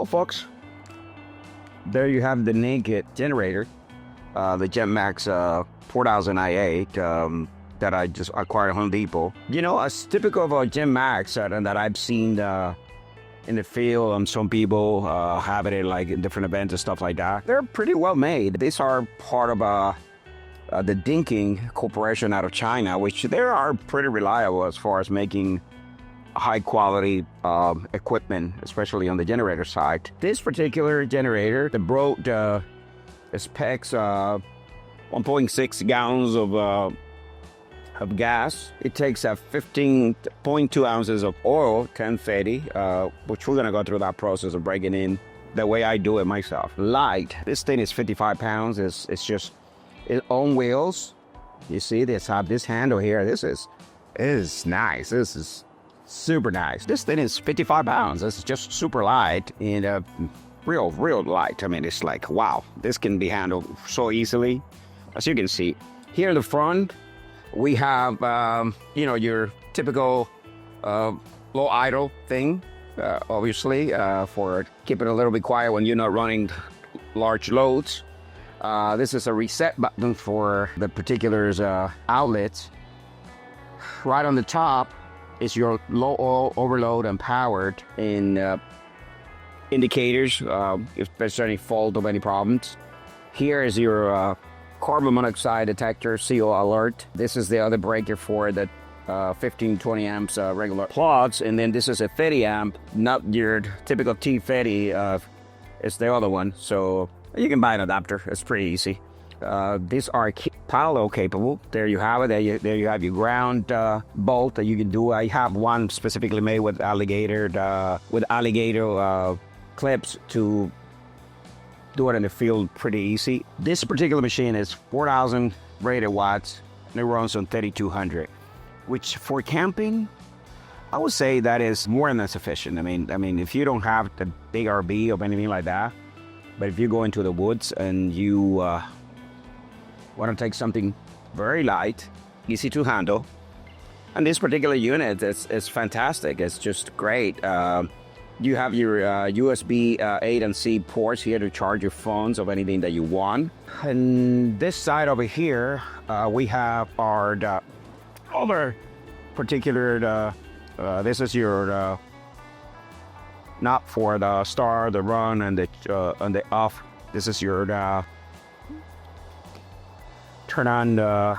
Well, folks, there you have the naked generator, the GENMAX 4000iA that I just acquired at Home Depot. You know, as typical of a GENMAX that I've seen in the field, some people have it like in different events and stuff like that. They're pretty well made. These are part of the Dinking Corporation out of China, which they are pretty reliable as far as making high quality equipment, especially on the generator side. This particular generator, the broad specs 1.6 gallons of gas. It takes 15.2 ounces of oil, 1030, which we're gonna go through that process of breaking in the way I do it myself. Light. This thing is 55 pounds. It's just its own wheels. You see this, have this handle here. This is nice. This is super nice. This thing is 55 pounds. It's just super light and real light. I mean, it's like, wow, this can be handled so easily. As you can see, here in the front, we have, you know, your typical low idle thing, obviously, for keeping a little bit quiet when you're not running large loads. This is a reset button for the particulars outlets. Right on the top is your low oil, overload, and powered in indicators, if there's any fault of any problems. Here is your carbon monoxide detector, CO alert. This is the other breaker for the 15-20 amps regular plugs, and then this is a 30 amp, not your typical T30. It's the other one, so you can buy an adapter. It's pretty easy. These are parallel capable. There you have it. There you have your ground bolt that you can do. I have one specifically made with alligator clips to do it in the field pretty easy. This particular machine is 4,000 rated watts and it runs on 3,200, which for camping, I would say that is more than sufficient. I mean, if you don't have the big RV or anything like that, but if you go into the woods and you want to take something very light, easy to handle, and this particular unit is fantastic. It's just great. You have your USB A and C ports here to charge your phones of anything that you want. And this side over here, we have our other particular, this is your knob for the start, the run, and the off. This is your turn on the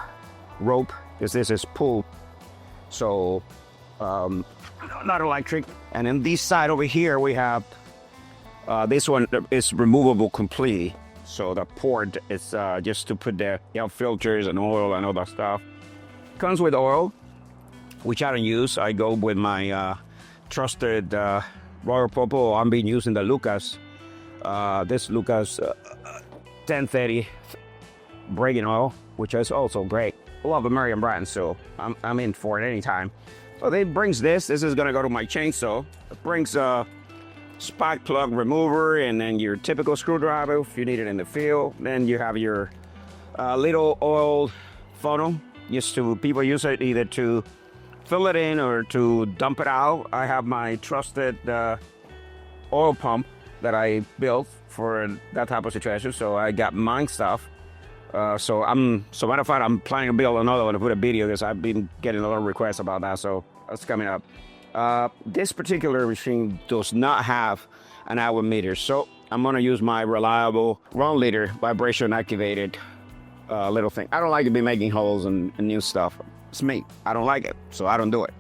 rope, because this is pull. So, not electric. And in this side over here, we have this one is removable completely. So the port is just to put the filters and oil and all that stuff. Comes with oil, which I don't use. I go with my trusted Royal Purple. I'm been using the Lucas. This Lucas 1030 braking oil, which is also great. I love American brand, so I'm in for it anytime. So it brings this. This is gonna go to my chainsaw. It brings a spark plug remover and then your typical screwdriver if you need it in the field. Then you have your little oil funnel. People use it either to fill it in or to dump it out. I have my trusted oil pump that I built for that type of situation. So I got mine stuff. So matter of fact, I'm planning to build another one to put a video because I've been getting a lot of requests about that. So that's coming up. This particular machine does not have an hour meter, so I'm gonna use my reliable 1 liter vibration activated little thing. I don't like to be making holes and new stuff. It's me. I don't like it, so I don't do it.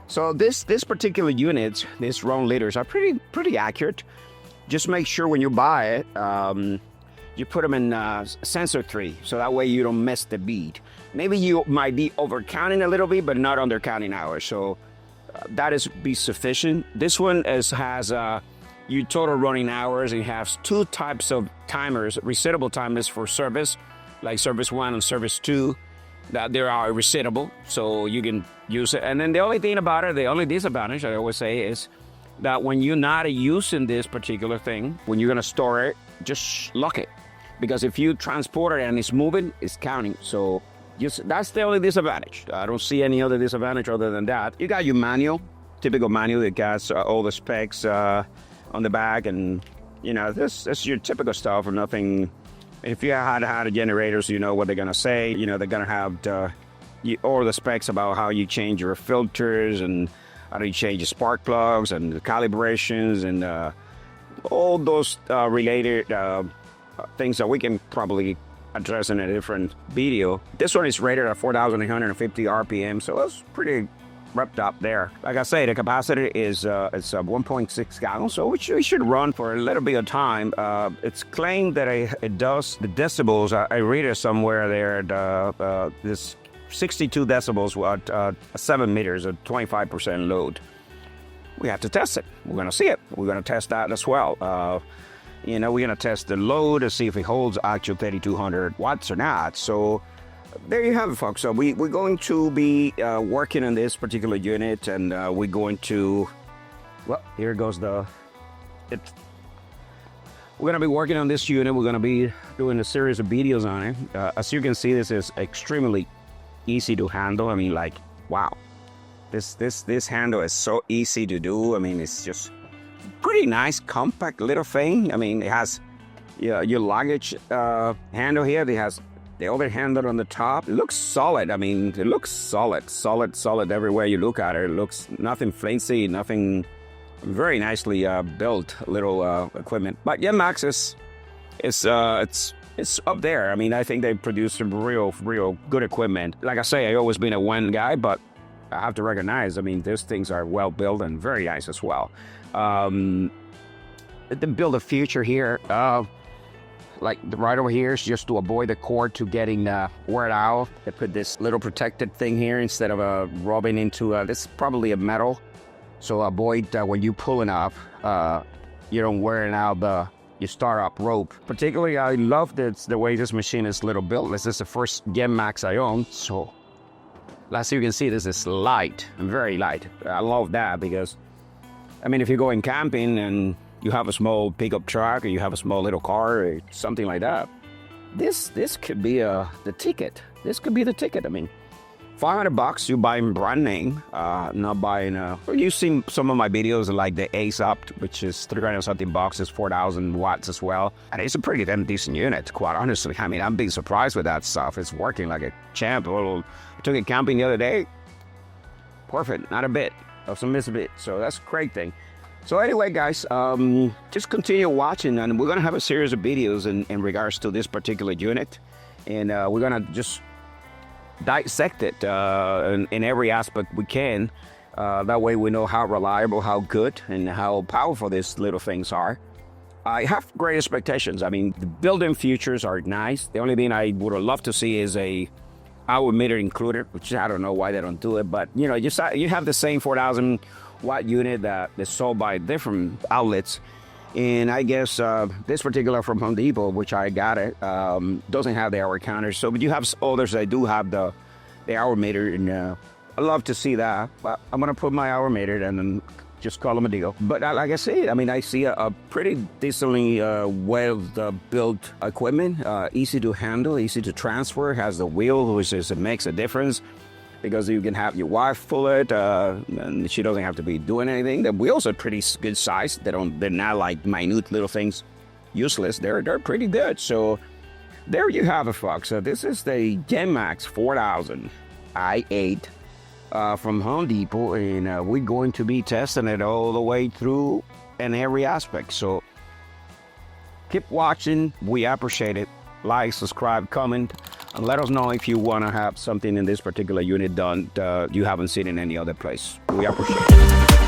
So this particular unit, these round liters are pretty accurate. Just make sure when you buy it, you put them in sensor 3, so that way you don't miss the beat. Maybe you might be overcounting a little bit, but not undercounting hours. So that is be sufficient. This one has your total running hours. It has 2 types of timers, resettable timers for service, like service 1 and service 2. That they are resettable, so you can use it. And then the only thing about it, the only disadvantage I always say is that when you're not using this particular thing, when you're gonna store it, just lock it. Because if you transport it and it's moving, it's counting. So that's the only disadvantage. I don't see any other disadvantage other than that. You got your manual, typical manual that has all the specs on on the back, and you know, this is your typical stuff, or nothing. If you had a generators, you know what they're gonna say. You know, they're gonna have all the specs about how you change your filters and how do you change your spark plugs and the calibrations and all those related things that we can probably address in a different video. This one is rated at 4,850 RPM, so that's pretty wrapped up there. Like I say, the capacity is it's 1.6 gallons, so it should run for a little bit of time. It's claimed that it does the decibels. I read it somewhere there. This 62 decibels at 7 meters, a 25% load. We have to test it. We're gonna see it. We're gonna test that as well. You know, we're gonna test the load to see if it holds actual 3,200 watts or not. So there you have it, folks. So we're going to be working on this particular unit, and we're going to, well, here goes we're going to be working on this unit. We're going to be doing a series of videos on it. As you can see, this is extremely easy to handle. I mean, like, wow, this handle is so easy to do. I mean, it's just pretty nice, compact little thing. I mean, it has your luggage handle here. It has the other handle on the top. It looks solid. I mean, it looks solid everywhere you look at it. It looks nothing flimsy, nothing, very nicely built little equipment. But GENMAX it's up there. I mean, I think they produce some real good equipment. Like I say, I've always been a WEN guy, but I have to recognize, I mean, these things are well built and very nice as well. They build a feature here. Like right over here is just to avoid the cord to getting wear out. They put this little protected thing here instead of rubbing into this is probably a metal, so avoid when you pulling up, you don't wearing out your startup rope. Particularly, I love the way this machine is little built. This is the first GENMAX I own, so as you can see, this is light, very light. I love that because, I mean, if you're going camping and you have a small pickup truck, or you have a small little car, or something like that, this could be the ticket. This could be the ticket. I mean, $500, you buying brand name, not buying. You've seen some of my videos like the Ace Up, which is 300 something bucks, is 4,000 watts as well, and it's a pretty damn decent unit, quite honestly. I mean, I'm being surprised with that stuff. It's working like a champ. I took it camping the other day. Perfect, not a bit. Doesn't miss a bit. So that's a great thing. So anyway, guys, just continue watching, and we're going to have a series of videos in regards to this particular unit, and we're going to just dissect it in every aspect we can. That way we know how reliable, how good, and how powerful these little things are. I have great expectations. I mean, the built-in features are nice. The only thing I would love to see is a hour meter included, which I don't know why they don't do it, but you know, you have the same 4,000 watt unit that is sold by different outlets, and I guess this particular from Home Depot, which I got it, doesn't have the hour counter. So you have others that do have the hour meter, and I love to see that. But I'm gonna put my hour meter and then just call them a deal. But like I say, I mean, I see a pretty decently well built equipment, easy to handle, easy to transfer, has the wheel, which is, it makes a difference, because you can have your wife pull it, and she doesn't have to be doing anything. The wheels are pretty good size. They're not like minute little things, useless. They're pretty good. So there you have it, folks. So this is the GENMAX 4000iA from Home Depot, and we're going to be testing it all the way through in every aspect. So keep watching. We appreciate it. Like, subscribe, comment, and let us know if you want to have something in this particular unit done you haven't seen in any other place. We appreciate it.